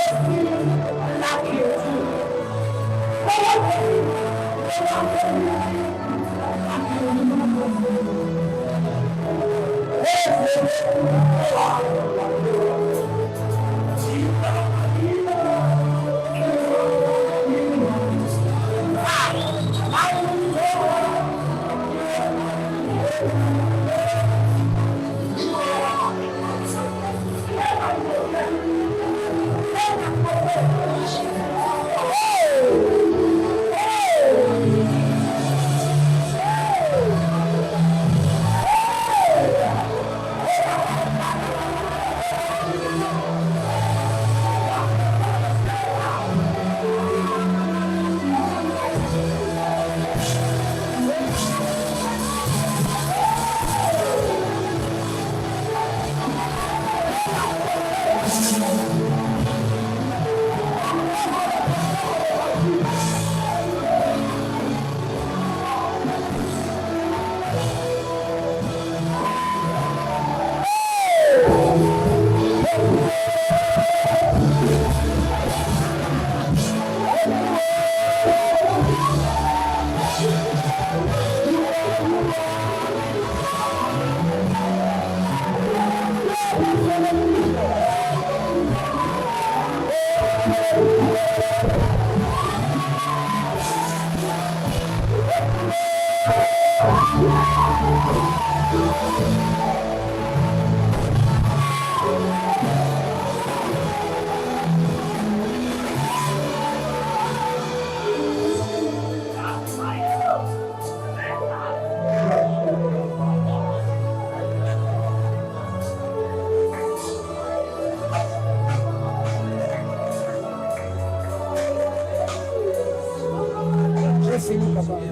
la quiétude. J'ai fini, papa.